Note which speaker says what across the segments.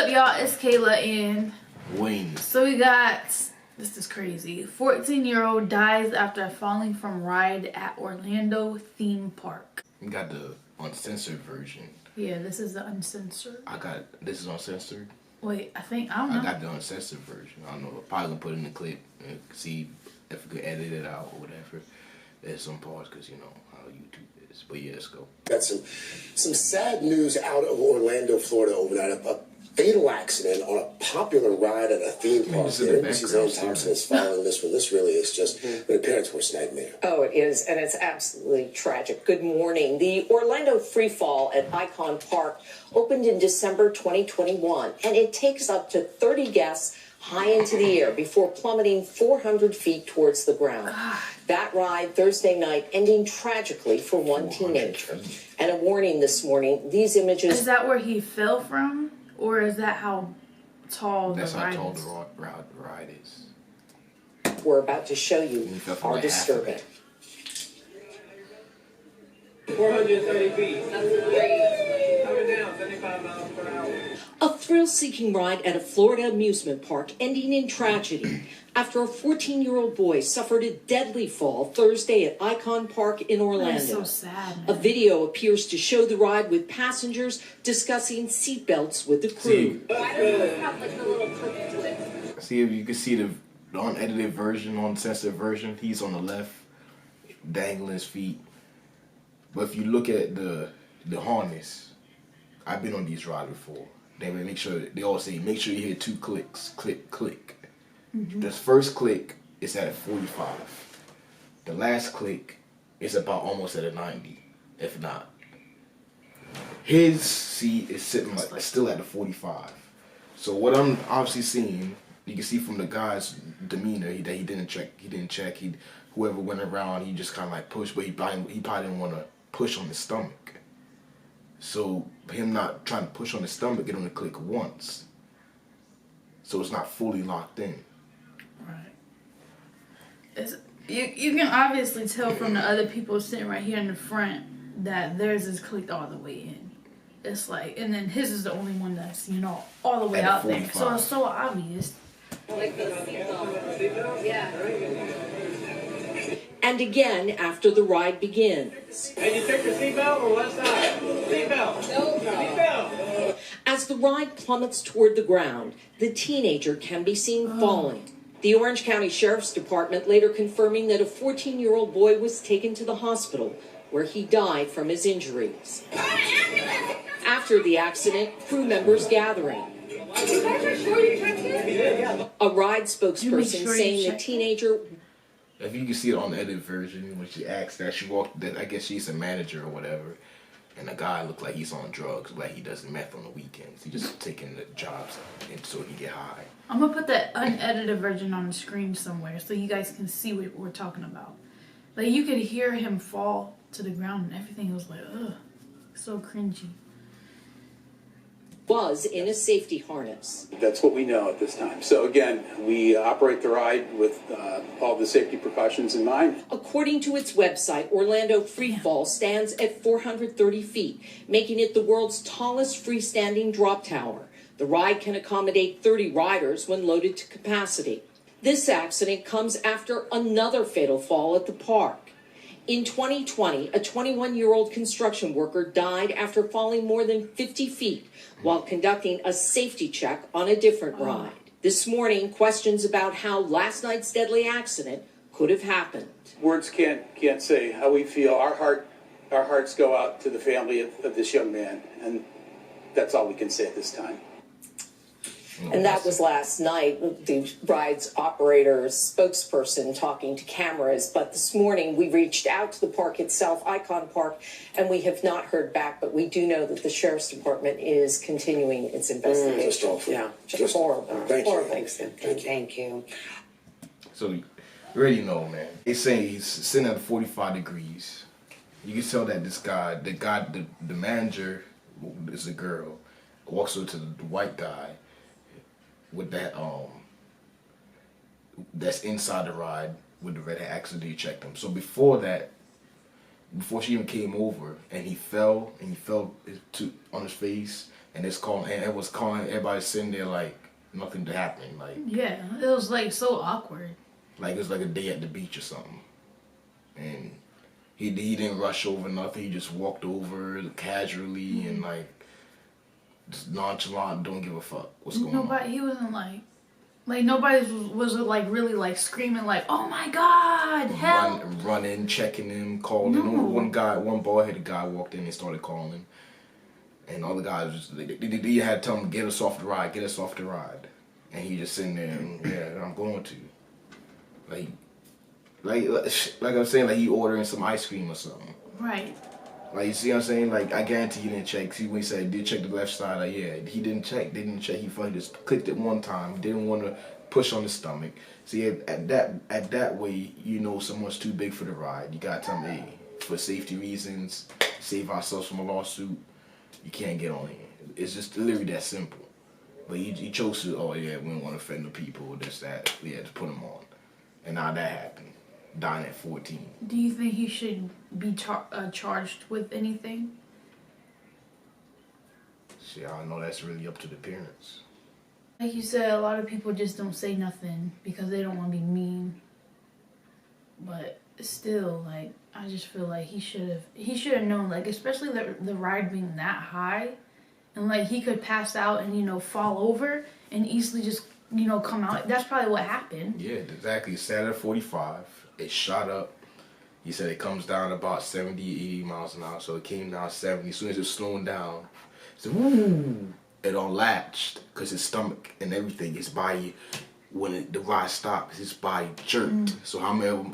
Speaker 1: up, y'all? It's Kayla and
Speaker 2: Wayne.
Speaker 1: So we got, this is crazy. 14-year-old dies after falling from ride at Orlando theme park.
Speaker 2: We got the uncensored version.
Speaker 1: Yeah, this is the uncensored.
Speaker 2: This is uncensored.
Speaker 1: Wait, I don't know.
Speaker 2: I got the uncensored version. I don't know. Probably gonna put it in the clip and see if we could edit it out or whatever. There's some parts because you know how YouTube is. But yeah, let's go.
Speaker 3: Got some sad news out of Orlando, Florida overnight. A fatal accident on a popular ride at a theme park. NBC's Ann Thompson is following this one. This really is just a parent's worst nightmare.
Speaker 4: Oh, it is, and it's absolutely tragic. Good morning. The Orlando Free Fall at Icon Park opened in December 2021, and it takes up to 30 guests high into the air before plummeting 400 feet towards the ground. That ride Thursday night ending tragically for one teenager. And a warning this morning, these images...
Speaker 1: Is that where he fell from? Or is that how tall the ride is?
Speaker 2: That's how tall the ride is.
Speaker 4: We're about to show you are disturbing.
Speaker 5: 430 feet. Coming down, 75 miles per hour.
Speaker 4: A thrill-seeking ride at a Florida amusement park ending in tragedy after a 14-year-old boy suffered a deadly fall Thursday at Icon Park in Orlando.
Speaker 1: That's so sad, man.
Speaker 4: A video appears to show the ride with passengers discussing seatbelts with the crew.
Speaker 2: See if you can see the unedited version, uncensored version. He's on the left, dangling his feet. But if you look at the harness, I've been on these rides before. They all say make sure you hear 2 clicks, click, click. The first click is at a 45. The last click is about almost at a 90, if not. His seat is sitting still at the 45. So what I'm obviously seeing, you can see from the guy's demeanor that he didn't check. Whoever went around, he just kind of like pushed, but he probably didn't want to push on his stomach. So him not trying to push on his stomach, it only click once. So it's not fully locked in.
Speaker 1: Right. You can obviously tell from the other people sitting right here in the front that theirs is clicked all the way in. It's like, and then his is the only one that's, all the way out there. So it's so obvious.
Speaker 4: And again after the ride begins.
Speaker 5: And you check your seatbelt or what side? Seatbelt. No. Seatbelt.
Speaker 4: As the ride plummets toward the ground, the teenager can be seen falling. The Orange County Sheriff's Department later confirming that a 14-year-old boy was taken to the hospital where he died from his injuries. After the accident, crew members gathering. A ride spokesperson saying the teenager...
Speaker 2: If you can see it on the edited version, when she asked that, I guess she's a manager or whatever, and the guy looked like he's on drugs, like he does meth on the weekends. He's just taking the jobs so he can get high.
Speaker 1: I'm going to put that unedited version on the screen somewhere so you guys can see what we're talking about. Like, you could hear him fall to the ground and everything was like, ugh, so cringy.
Speaker 4: Was in a safety harness.
Speaker 6: That's what we know at this time. So again, we operate the ride with all the safety precautions in mind.
Speaker 4: According to its website, Orlando Free Fall stands at 430 feet, making it the world's tallest freestanding drop tower. The ride can accommodate 30 riders when loaded to capacity. This accident comes after another fatal fall at the park. In 2020, a 21-year-old construction worker died after falling more than 50 feet while conducting a safety check on a different ride. This morning, questions about how last night's deadly accident could have happened.
Speaker 6: Words can't say how we feel. Our hearts go out to the family of this young man, and that's all we can say at this time.
Speaker 4: And that was last night, the ride's operator's spokesperson talking to cameras. But this morning, we reached out to the park itself, Icon Park, and we have not heard back. But we do know that the Sheriff's Department is continuing its investigation.
Speaker 3: Just awful.
Speaker 4: Yeah, just horrible.
Speaker 3: Thank you.
Speaker 4: Horrible.
Speaker 3: Thank you.
Speaker 2: So you already know, man. They say he's sitting at 45 degrees. You can tell that the manager is a girl, walks over to the white guy with that that's inside the ride with the red hat accidentally checked him. So before she even came over and he fell on his face and it was calling everybody sitting there like nothing to happen, like
Speaker 1: Yeah, it was like so awkward.
Speaker 2: it was like a day at the beach or something, and he didn't rush over nothing. He just walked over casually and like just nonchalant, don't give a fuck what's going on.
Speaker 1: He wasn't like nobody was like really like screaming like, oh my god, help.
Speaker 2: Running, checking him, calling.
Speaker 1: No.
Speaker 2: One bald-headed guy walked in and started calling. And all the guys just, they had to tell him, get us off the ride. And he just sitting there and, yeah, I'm going to. Like I'm saying, like he ordering some ice cream or something.
Speaker 1: Right.
Speaker 2: Like, you see what I'm saying? Like, I guarantee he didn't check. See, when he said, did check the left side? Like, yeah, he didn't check. He fucking just clicked it one time. Didn't want to push on the stomach. See, at that way, you know someone's too big for the ride. You got to tell me, hey, for safety reasons, save ourselves from a lawsuit, you can't get on here. It's just literally that simple. But he chose to, oh yeah, we don't want to offend the people, this, that. Yeah, just put him on. And now that happened. Dying at 14.
Speaker 1: Do you think he should be charged with anything?
Speaker 2: See, I know that's really up to the parents.
Speaker 1: Like you said, a lot of people just don't say nothing because they don't want to be mean. But still, like, I just feel like he should have known, like, especially the ride being that high, and like he could pass out and fall over and easily just come out. That's probably what happened.
Speaker 2: Yeah, exactly. It started at 45. It shot up. He said it comes down about 70, 80 miles an hour. So it came down 70. As soon as it was slowing down, so woo, it unlatched because his stomach and everything, his body, when the ride stopped, his body jerked. So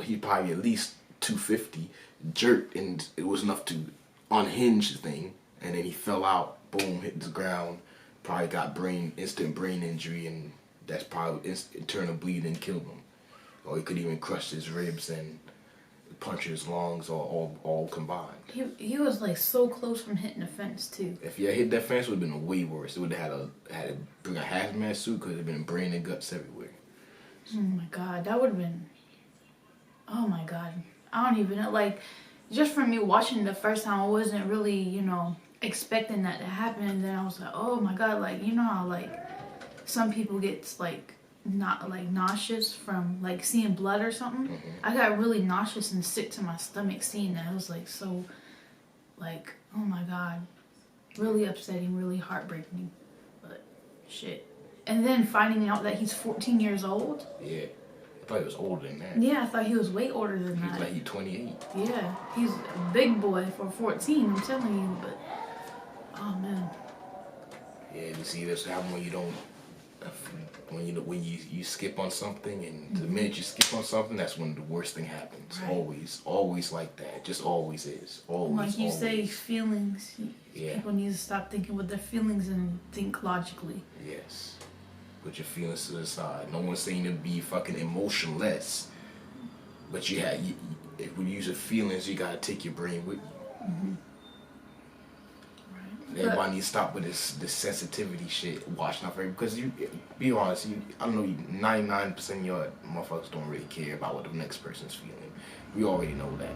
Speaker 2: he probably at least 250 jerked, and it was enough to unhinge the thing. And then he fell out, boom, hit the ground. Probably got instant brain injury, and that's probably internal bleeding killed him. Or he could even crush his ribs and puncture his lungs, all combined.
Speaker 1: He was like so close from hitting the fence too.
Speaker 2: If he had hit that fence, it would have been way worse. It would have had to bring a hazmat suit because there'd been brain and guts everywhere.
Speaker 1: Oh my god, that would have been. Oh my god, I don't even know. Like, just from me watching it the first time, I wasn't really expecting that to happen, and then I was like, oh my god, like how like some people get like not like nauseous from like seeing blood or something.
Speaker 2: Mm-hmm.
Speaker 1: I got really nauseous and sick to my stomach seeing that. It was like so, like, oh my god, really upsetting, really heartbreaking, but shit. And then finding out that he's 14 years old.
Speaker 2: Yeah, I thought he was older than that.
Speaker 1: Yeah, I thought he was way older than that.
Speaker 2: He's like he's 28.
Speaker 1: Yeah, he's a big boy for 14. I'm telling you, but oh man.
Speaker 2: Yeah, you see, that's how when you don't. When you skip on something, and the minute you skip on something, that's when the worst thing happens.
Speaker 1: Right.
Speaker 2: Always like that. It just always is. Always.
Speaker 1: Like you
Speaker 2: always.
Speaker 1: say, feelings.
Speaker 2: Yeah.
Speaker 1: People need to stop thinking with their feelings and think logically.
Speaker 2: Yes. Put your feelings to the side. No one's saying to be fucking emotionless, but if we use your feelings, you gotta take your brain with you.
Speaker 1: Mm-hmm.
Speaker 2: Everybody needs to stop with this sensitivity shit, watching out for everybody. Because be honest, I know 99% of your motherfuckers don't really care about what the next person's feeling. We already know that.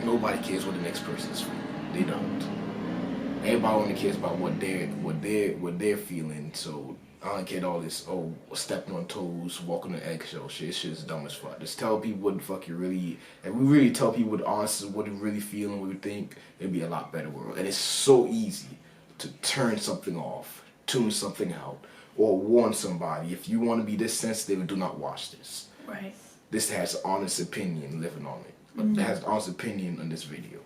Speaker 2: Nobody cares what the next person's feeling. They don't. Everybody only cares about what they're feeling. So I don't get all this stepping on toes, walking on eggshell shit. This shit's dumb as fuck. Just tell people what the fuck you really. If we really tell people what honestly what they really feel and what we think, it'd be a lot better world. And it's so easy to turn something off, tune something out, or warn somebody. If you want to be this sensitive, do not watch this.
Speaker 1: Right.
Speaker 2: This has honest opinion living on it. It has honest opinion on this video.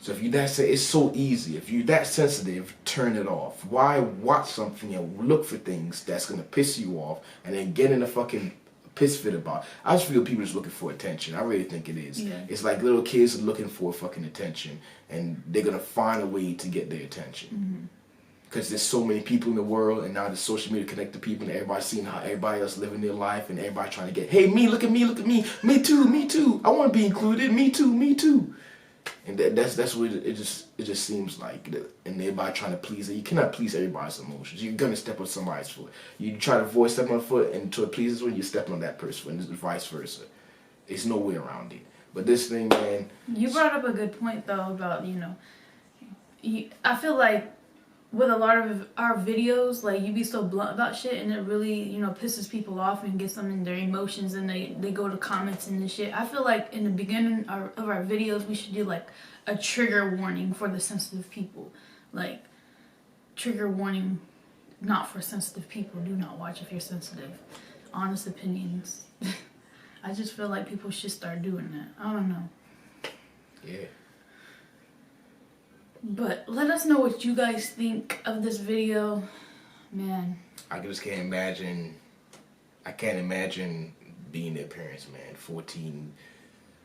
Speaker 2: So if you it's so easy. If you're that sensitive, turn it off. Why watch something and look for things that's gonna piss you off and then get in a fucking piss fit about it? I just feel people just looking for attention. I really think it is.
Speaker 1: Yeah.
Speaker 2: It's like little kids looking for fucking attention, and they're gonna find a way to get their attention. Because there's so many people in the world, and now the social media connect to people, and everybody's seeing how everybody else living their life, and everybody trying to get, hey, me, look at me, me too, I want to be included, me too. And that's what it just seems like, and everybody trying to please it. You cannot please everybody's emotions. You're gonna step on somebody's foot. You try to avoid stepping on a foot, and to please this one, you're stepping on that person's foot, and vice versa. There's no way around it. But this thing, man.
Speaker 1: You brought up a good point though about I feel like with a lot of our videos, like you be so blunt about shit, and it really, you know, pisses people off and gets them in their emotions, and they go to comments and this shit. I feel like in the beginning of our videos, we should do like a trigger warning for the sensitive people, like trigger warning, not for sensitive people. Do not watch if you're sensitive. Honest opinions. I just feel like people should start doing that. I don't know.
Speaker 2: Yeah.
Speaker 1: But let us know what you guys think of this video. Man.
Speaker 2: I just can't imagine. I can't imagine being their parents, man. 14,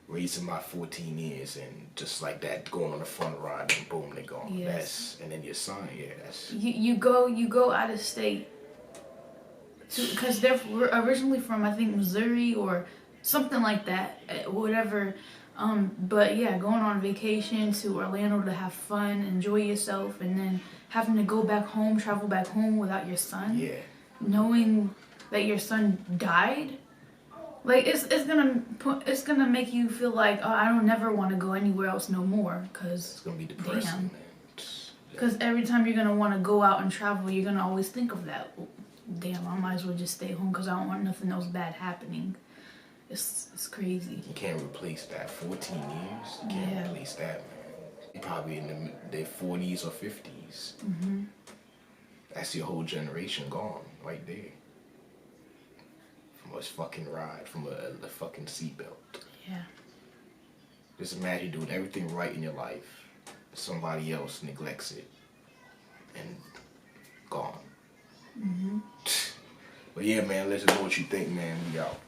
Speaker 2: raising my 14 years, and just like that, going on a fun ride and boom, they're gone.
Speaker 1: Yes.
Speaker 2: And then your son, yeah, that's.
Speaker 1: You go out of state. Because they're originally from, I think, Missouri or something like that. Whatever. But yeah, going on vacation to Orlando to have fun, enjoy yourself, and then having to go back home, travel back home without your son.
Speaker 2: Yeah.
Speaker 1: Knowing that your son died, like it's gonna make you feel like, oh, I don't never want to go anywhere else no more, cause
Speaker 2: It's gonna be depressing,
Speaker 1: damn.
Speaker 2: man.
Speaker 1: Because every time you're gonna want to go out and travel, you're gonna always think of that. Damn, I might as well just stay home because I don't want nothing else bad happening. It's crazy.
Speaker 2: You can't replace that. 14 years, you can't replace that, man. Probably in their 40s or 50s.
Speaker 1: Mm-hmm.
Speaker 2: That's your whole generation gone right there. From a fucking ride, from a fucking seatbelt.
Speaker 1: Yeah.
Speaker 2: Just imagine doing everything right in your life. Somebody else neglects it. And gone.
Speaker 1: Mm-hmm.
Speaker 2: But yeah, man, let us know what you think, man. We out.